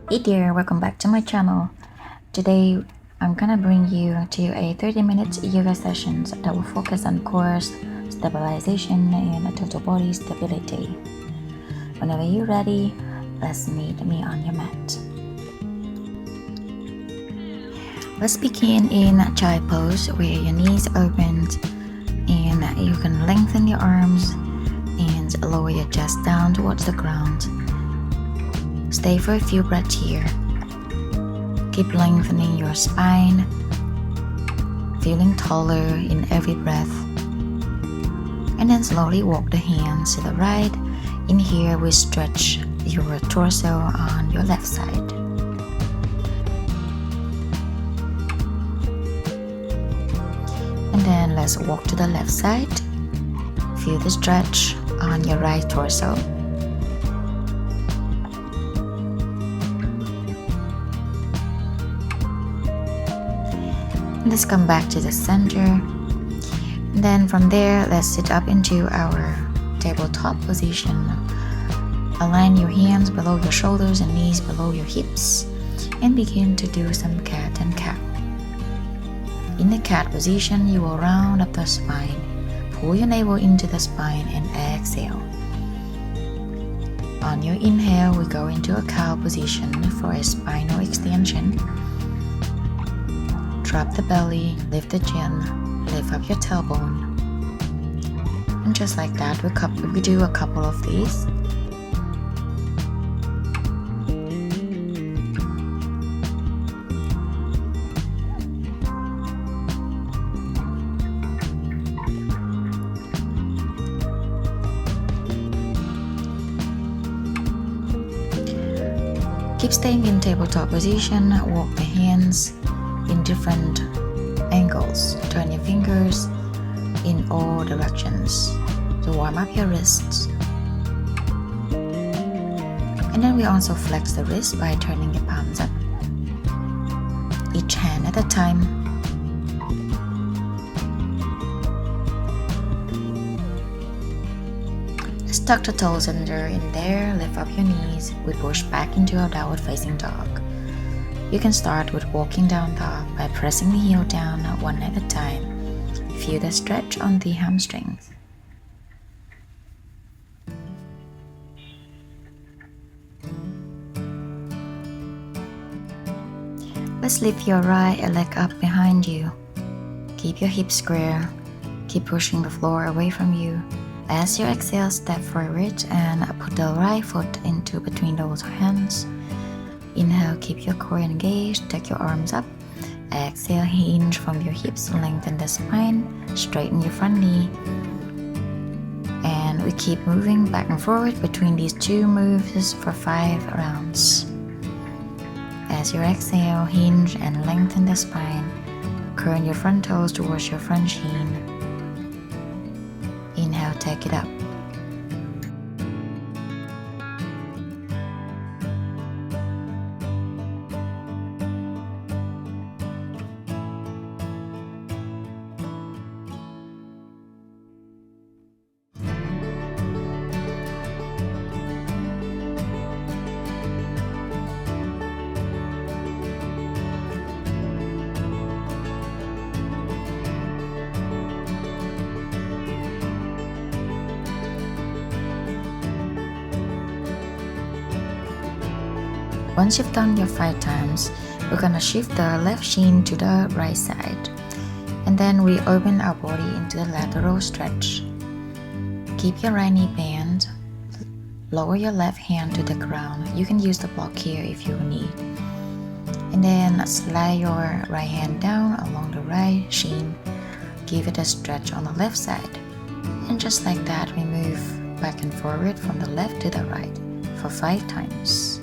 Hey there, welcome back to my channel. Today I'm gonna bring you to a 30-minute yoga sessions that will focus on core stabilization and total body stability. Whenever you're ready, let's meet me on your mat. Let's begin in child pose where your knees open and you can lengthen your arms and lower your chest down towards the ground. Stay for a few breaths here. Keep lengthening your spine, feeling taller in every breath. And then slowly walk the hands to the right. In here, we stretch your torso on your left side. And then let's walk to the left side. Feel the stretch on your right torso. Let's come back to the center. And then from there, let's sit up into our tabletop position. Align your hands below your shoulders and knees below your hips and begin to do some cat and cow. In the cat position, you will round up the spine. Pull your navel into the spine and exhale. On your inhale, we go into a cow position for a spinal extension. Drop the belly, lift the chin, lift up your tailbone. And just like that, we do a couple of these. Keep staying in tabletop position, walk the hands in different angles. Turn your fingers in all directions to warm up your wrists. And then we also flex the wrist by turning your palms up, each hand at a time. Let's tuck the toes under in there, lift up your knees. We push back into our downward facing dog. You can start with walking down dog by pressing the heel down one at a time. Feel the stretch on the hamstrings. Let's lift your right leg up behind you. Keep your hips square. Keep pushing the floor away from you. As you exhale, step forward and put the right foot into between those hands. Inhale, keep your core engaged, take your arms up. Exhale, hinge from your hips, lengthen the spine, straighten your front knee. And we keep moving back and forward between these two moves for 5 rounds. As you exhale, hinge and lengthen the spine. Curl your front toes towards your front shin. Inhale, take it up. Once you've done your 5 times, we're gonna shift the left shin to the right side. And then we open our body into the lateral stretch. Keep your right knee bent. Lower your left hand to the ground. You can use the block here if you need. And then slide your right hand down along the right shin. Give it a stretch on the left side. And just like that, we move back and forward from the left to the right for 5 times.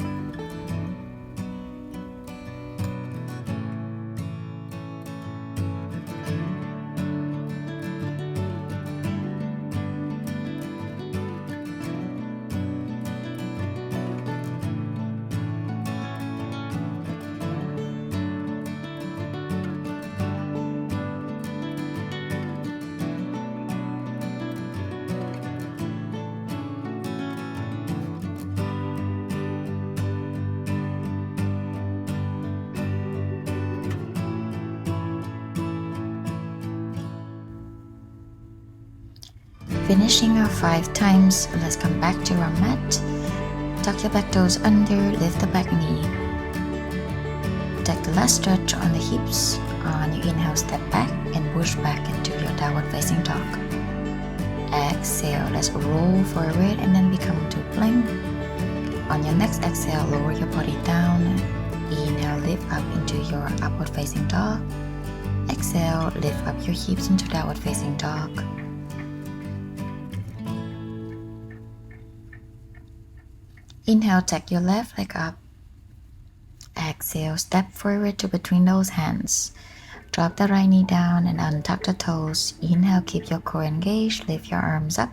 Finishing our 5 times, let's come back to our mat. Tuck your back toes under, lift the back knee. Take the last stretch on the hips. On your inhale, step back and push back into your downward facing dog. Exhale, let's roll forward and then we come to plank. On your next exhale, lower your body down. Inhale, lift up into your upward facing dog. Exhale, lift up your hips into downward facing dog. Inhale, take your left leg up. Exhale, step forward to between those hands. Drop the right knee down and untuck the toes. Inhale, keep your core engaged, lift your arms up.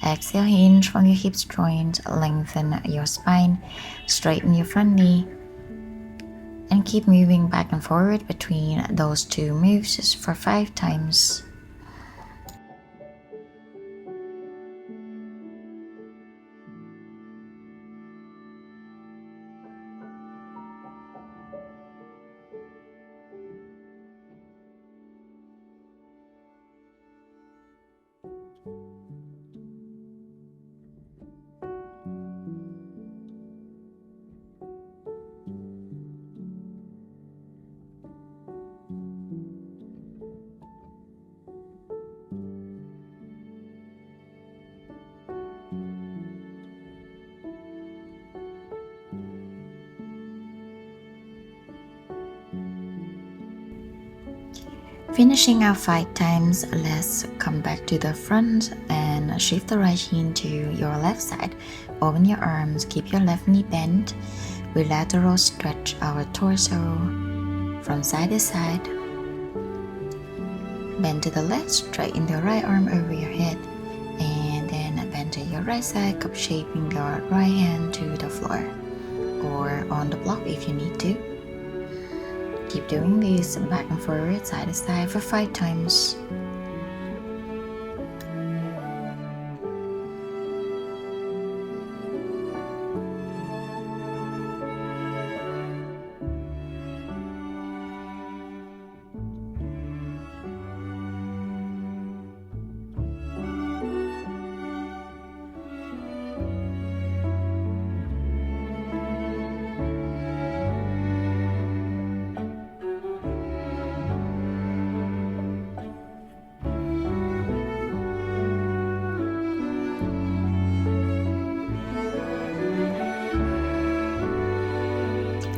Exhale, hinge from your hips joint, lengthen your spine, straighten your front knee, and keep moving back and forward between those 2 moves for 5 times. Finishing our 5 times, let's come back to the front and shift the right shin to your left side. Open your arms, keep your left knee bent. We lateral stretch our torso from side to side. Bend to the left, straighten the right arm over your head, and then bend to your right side, cup shaping your right hand to the floor or on the block if you need to. Keep doing this back and forward, side to side for 5 times.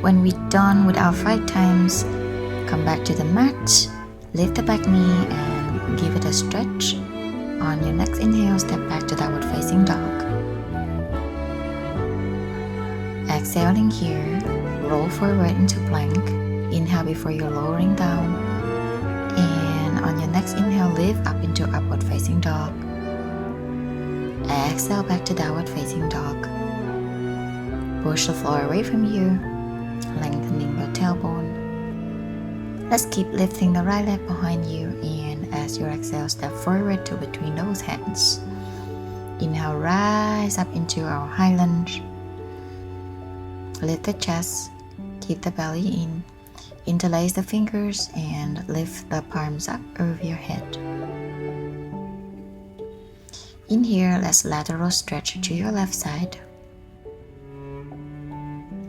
When we're done with our 5 times, come back to the mat, lift the back knee and give it a stretch. On your next inhale, step back to downward facing dog. Exhaling here, roll forward into plank. Inhale before you're lowering down. And on your next inhale, lift up into upward facing dog. Exhale back to downward facing dog. Push the floor away from you, lengthening your tailbone. Let's keep lifting the right leg behind you, and as you exhale, step forward to between those hands. Inhale, rise up into our high lunge. Lift the chest, keep the belly in. Interlace the fingers and lift the palms up over your head. In here, let's lateral stretch to your left side.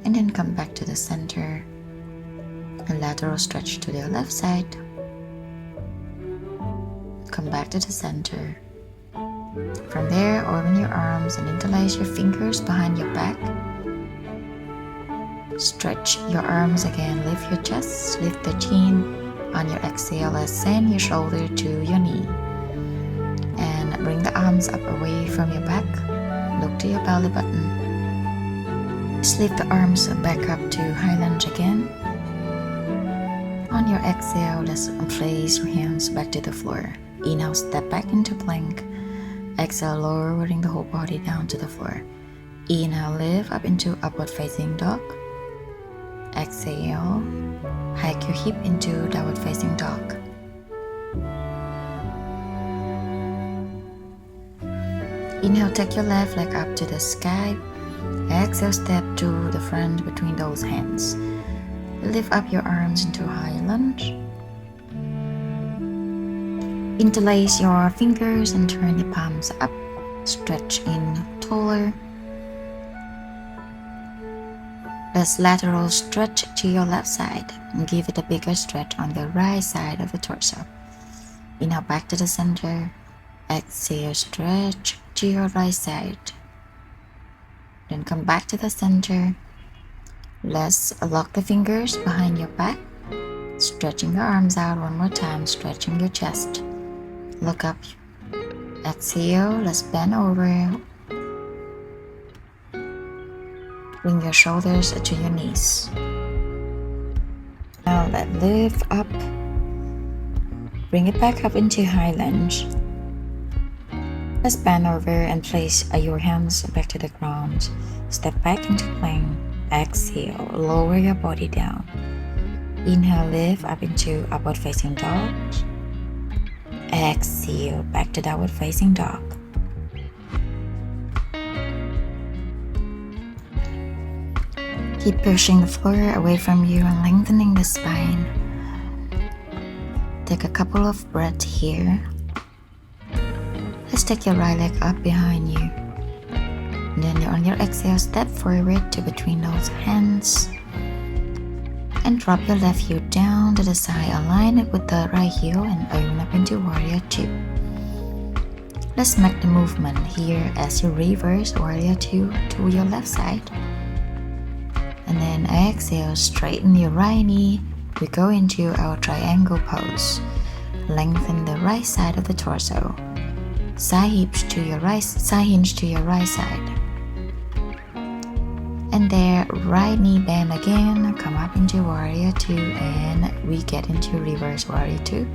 And then come back to the center and lateral stretch to the left side. Come back to the center. From there, open your arms and interlace your fingers behind your back. Stretch your arms again, lift your chest, lift the chin. On your exhale, let's send your shoulder to your knee. And bring the arms up away from your back. Look to your belly button. Just lift the arms back up to high lunge again. On your exhale, let's place your hands back to the floor. Inhale, step back into plank. Exhale, lowering the whole body down to the floor. Inhale, lift up into upward facing dog. Exhale, hike your hip into downward facing dog. Inhale, take your left leg up to the sky. Exhale, step to the front between those hands. Lift up your arms into high lunge. Interlace your fingers and turn the palms up. Stretch in taller. Let's lateral stretch to your left side and give it a bigger stretch on the right side of the torso. Inhale back to the center. Exhale, stretch to your right side. Then come back to the center. Let's lock the fingers behind your back. Stretching your arms out one more time, stretching your chest. Look up. Exhale, let's bend over. Bring your shoulders to your knees. Now let's lift up. Bring it back up into high lunge. Let's bend over and place your hands back to the ground. Step back into plank. Exhale, lower your body down. Inhale, lift up into upward facing dog. Exhale, back to downward facing dog. Keep pushing the floor away from you and lengthening the spine. Take a couple of breaths here. Let's take your right leg up behind you. And then on your exhale, step forward to between those hands. And drop your left heel down to the side, align it with the right heel and open up into warrior two. Let's make the movement here as you reverse warrior two to your left side. And then exhale, straighten your right knee. We go into our triangle pose. Lengthen the right side of the torso. Side hinge to your right side. And there, right knee bend again. Come up into warrior two, and we get into reverse warrior two.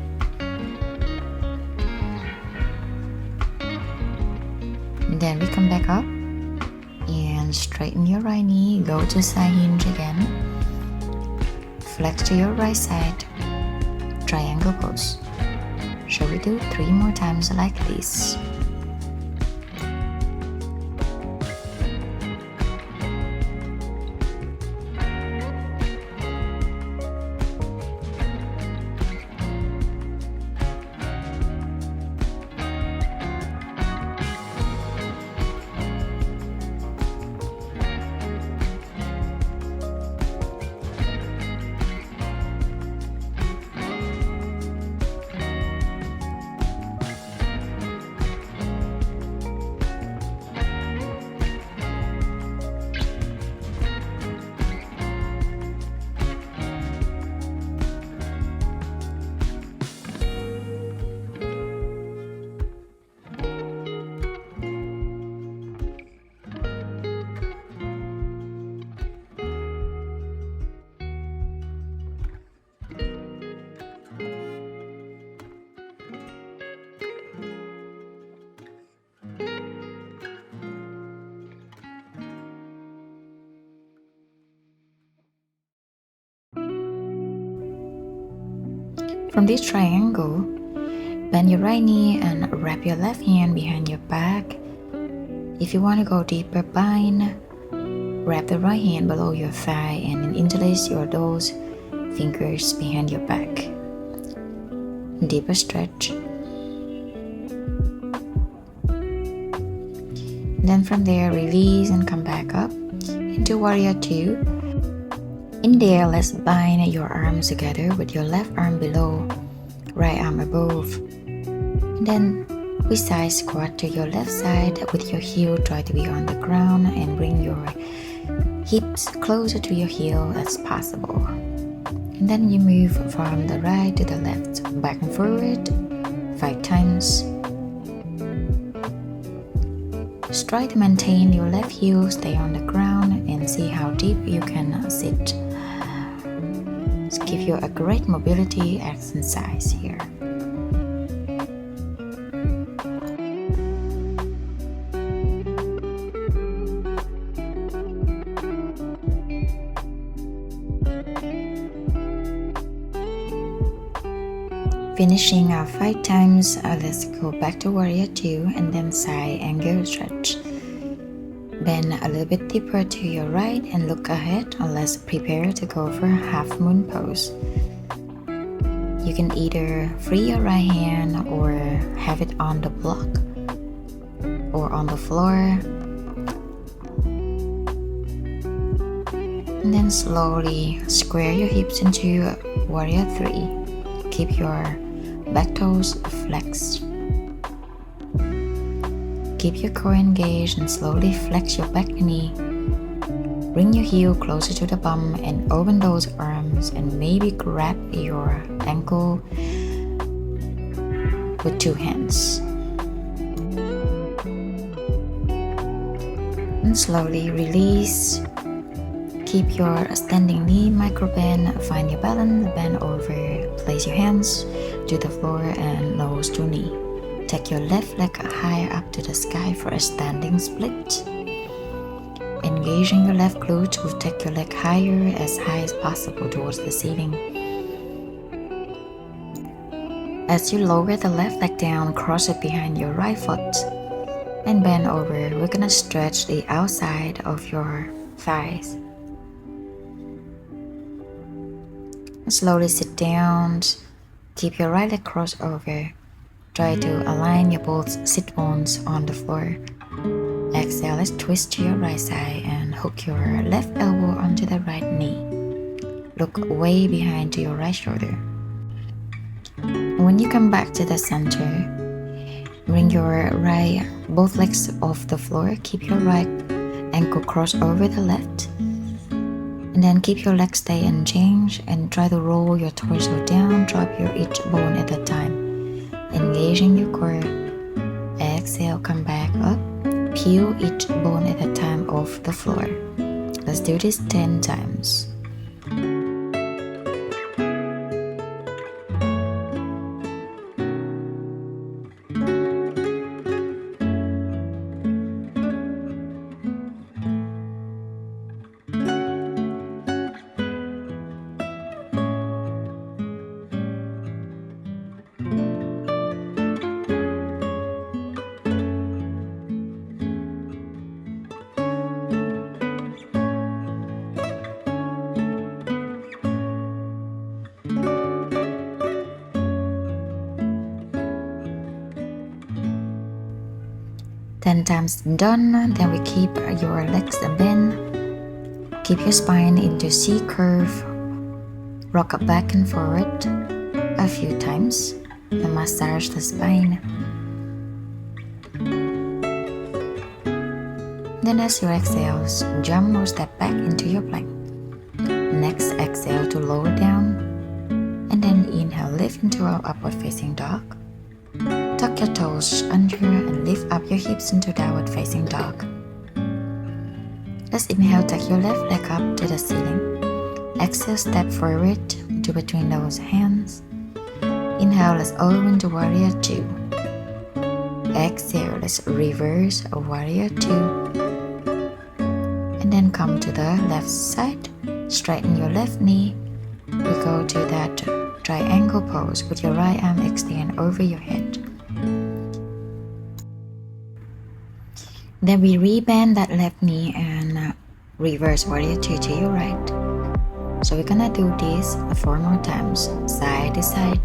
And then we come back up and straighten your right knee. Go to side hinge again. Flex to your right side. Triangle pose. Shall we do 3 more times like this? From this triangle, bend your right knee and wrap your left hand behind your back. If you want to go deeper, bind. Wrap the right hand below your thigh and then interlace those fingers behind your back. Deeper stretch. Then from there, release and come back up into warrior two. In there, let's bind your arms together with your left arm below, right arm above. And then we side squat to your left side with your heel try to be on the ground and bring your hips closer to your heel as possible. And then you move from the right to the left, back and forward 5 times. Just try to maintain your left heel stay on the ground and see how deep you can sit. Just give you a great mobility exercise here. Finishing our 5 times, let's go back to warrior 2 and then side angle stretch. Bend a little bit deeper to your right and look ahead, or let's prepare to go for half moon pose. You can either free your right hand or have it on the block or on the floor. And then slowly square your hips into warrior 3. Keep your back toes flexed. Keep your core engaged and slowly flex your back knee. Bring your heel closer to the bum and open those arms and maybe grab your ankle with 2 hands. And slowly release. Keep your standing knee micro bend. Find your balance, bend over. Place your hands to the floor and nose to knee. Take your left leg higher up to the sky for a standing split. Engaging your left glute to take your leg higher as possible towards the ceiling. As you lower the left leg down, cross it behind your right foot and bend over. We're gonna stretch the outside of your thighs. Slowly sit down. Keep your right leg crossed over. Try to align your both sit bones on the floor. Exhale, let's twist to your right side and hook your left elbow onto the right knee. Look way behind to your right shoulder. When you come back to the center, bring your both legs off the floor. Keep your right ankle crossed over the left. And then keep your legs stay unchanged and try to roll your torso down. Drop your each bone at a time. Engaging your core. Exhale, come back up. Peel each bone at a time off the floor. Let's do this 10 times. Ten times done, then we keep your legs bent. Keep your spine into C curve. Rock up back and forward a few times and massage the spine. Then as you exhale, jump or step back into your plank. Next, exhale to lower down. And then inhale, lift into our upward facing dog. Tuck your toes under and lift up your hips into downward facing dog. Let's inhale, take your left leg up to the ceiling. Exhale, step forward to between those hands. Inhale, let's open to warrior 2. Exhale, let's reverse a warrior 2. And then come to the left side. Straighten your left knee. We go to that triangle pose with your right arm extend over your head. Then we rebend that left knee and reverse warrior 2 to your right. So we're gonna do this 4 more times, side to side.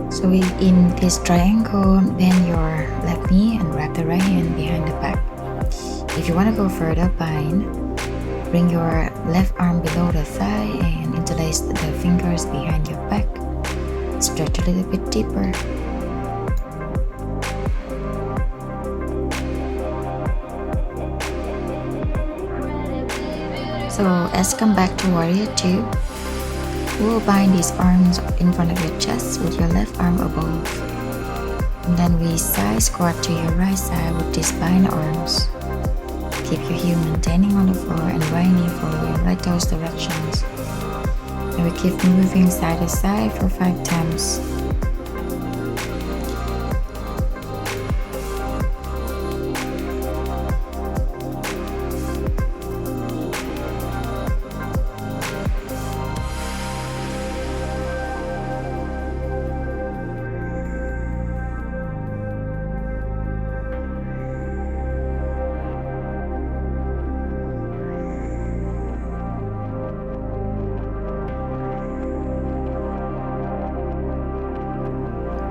So in this triangle, bend your left knee and wrap the right hand behind the back. If you want to go further, bind. Bring your left arm below the thigh and interlace the fingers behind your back. Stretch a little bit deeper. So as come back to warrior 2, you will bind these arms in front of your chest with your left arm above. And then we side squat to your right side with these bind arms. Keep your heel maintaining on the floor and right knee following right those directions. And we keep moving side to side for 5 times.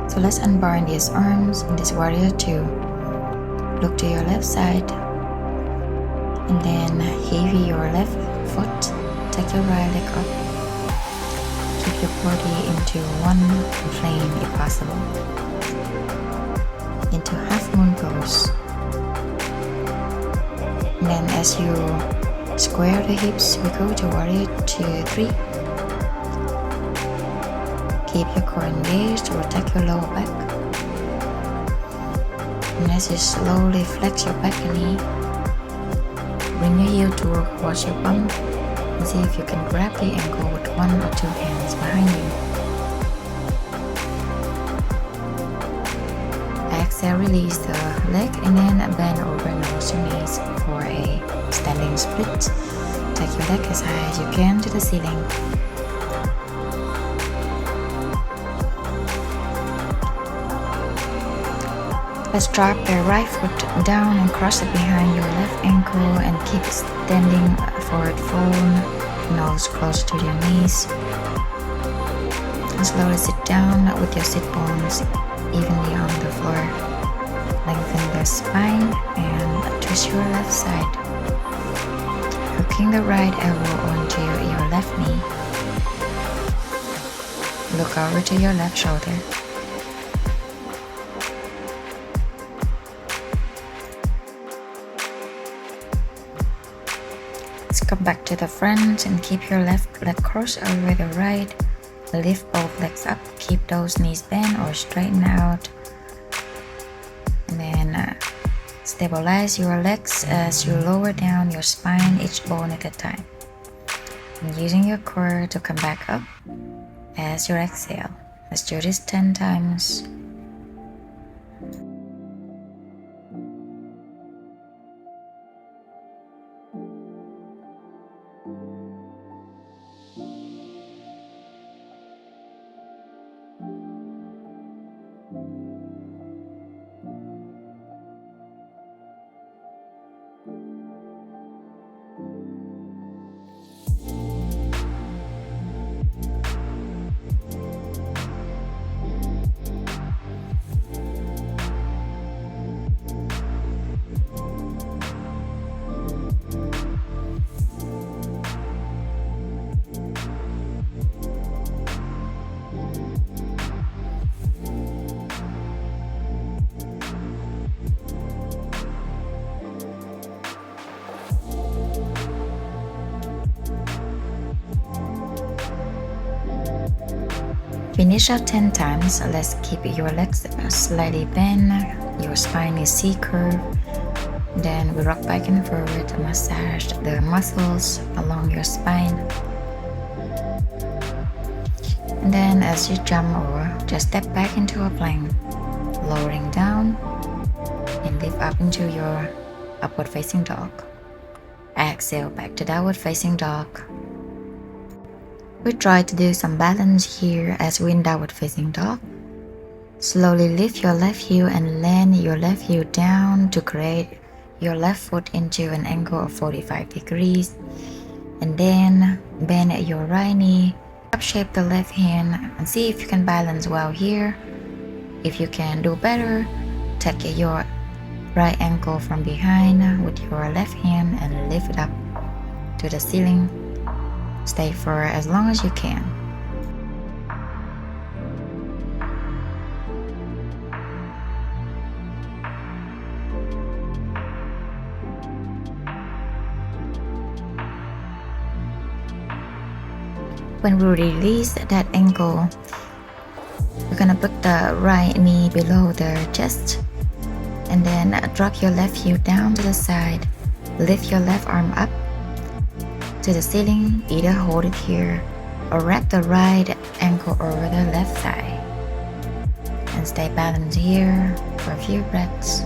So let's unbind these arms in this warrior 2. Look to your left side and then heavy your left foot. Take your right leg up. Keep your body into one plane if possible. Into half moon pose. And then as you square the hips, we go to warrior 3. Keep your core engaged, protect your lower back. And as you slowly flex your back knee, bring your heel towards your bum and see if you can grab the ankle with 1 or 2 hands behind you. Exhale, release the leg and then bend over nose to knees for a standing split. Take your leg as high as you can to the ceiling. Let's drop the right foot down and cross it behind your left ankle and keep standing forward fold, nose close to your knees. And slowly sit down with your sit bones evenly on the floor. Lengthen the spine and twist your left side. Hooking the right elbow onto your left knee. Look over to your left shoulder. Come back to the front and keep your left leg crossed over the right. Lift both legs up. Keep those knees bent or straighten out. And then stabilize your legs as you lower down your spine, each bone at a time. And using your core to come back up as you exhale. Let's do this 10 times. Finish out 10 times. Let's keep your legs slightly bent. Your spine is C-curve. Then we rock back and forward to massage the muscles along your spine. And then as you jump over, just step back into a plank, lowering down and lift up into your upward facing dog. Exhale back to downward facing dog. We try to do some balance here as we in downward facing dog. Slowly lift your left heel and land your left heel down to create your left foot into an angle of 45 degrees. And then bend your right knee, up shape the left hand and see if you can balance well here. If you can do better, take your right ankle from behind with your left hand and lift it up to the ceiling. Stay for as long as you can. When we release that ankle, we're gonna put the right knee below the chest and then drop your left heel down to the side. Lift your left arm up to the ceiling, either hold it here or wrap the right ankle over the left thigh. And stay balanced here for a few breaths.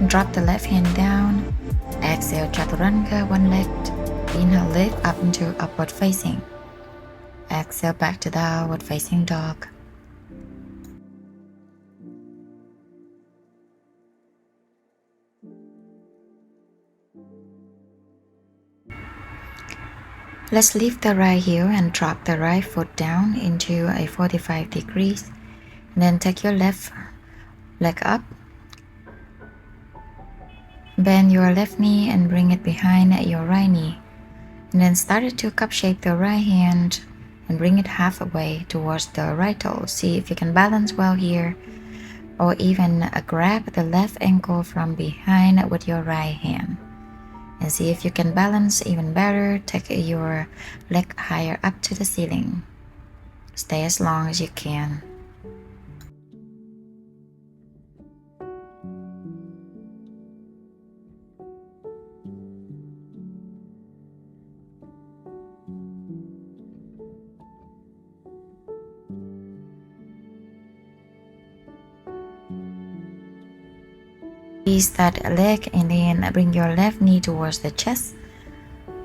Drop the left hand down. Exhale, chaturanga, one leg. Inhale, lift up into upward facing. Exhale, back to downward facing dog. Let's lift the right heel and drop the right foot down into a 45 degrees. And then take your left leg up. Bend your left knee and bring it behind your right knee. And then start to cup shape the right hand and bring it halfway towards the right toe. See if you can balance well here, or even grab the left ankle from behind with your right hand. And see if you can balance even better. Take your leg higher up to the ceiling. Stay as long as you can. Release that leg and then bring your left knee towards the chest.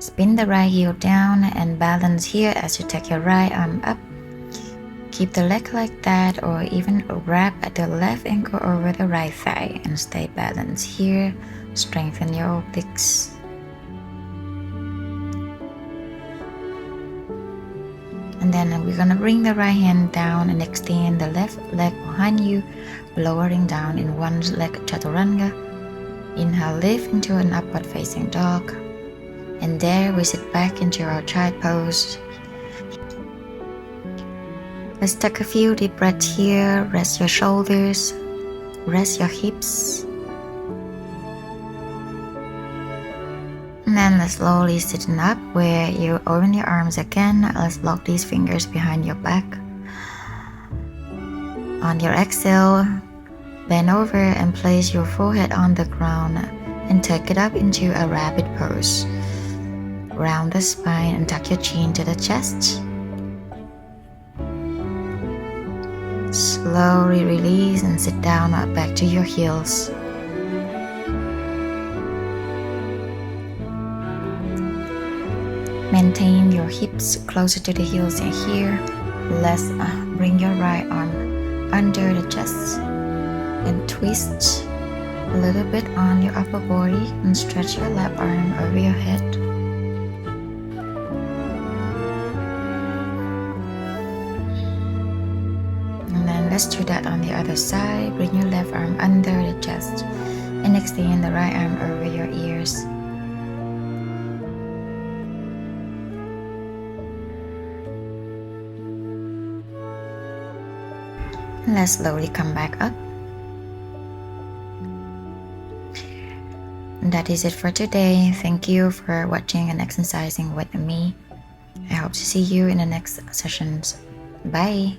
Spin the right heel down and balance here as you take your right arm up. Keep the leg like that, or even wrap the left ankle over the right thigh and stay balanced here. Strengthen your obliques. And then we're gonna bring the right hand down and extend the left leg behind you, lowering down in one leg chaturanga. Inhale, lift into an upward facing dog. And there we sit back into our child pose. Let's take a few deep breaths here. Rest your shoulders, rest your hips. And then let's slowly sitting up where you open your arms again. Let's lock these fingers behind your back. On your exhale, bend over and place your forehead on the ground and take it up into a rabbit pose. Round the spine and tuck your chin to the chest. Slowly release and sit down back to your heels. Maintain your hips closer to the heels and here. Let's bring your right arm under the chest and twist a little bit on your upper body and stretch your left arm over your head. And then let's do that on the other side. Bring your left arm under the chest and extend the right arm over your ears. Let's slowly come back up. And that is it for today. Thank you for watching and exercising with me. I hope to see you in the next sessions. Bye.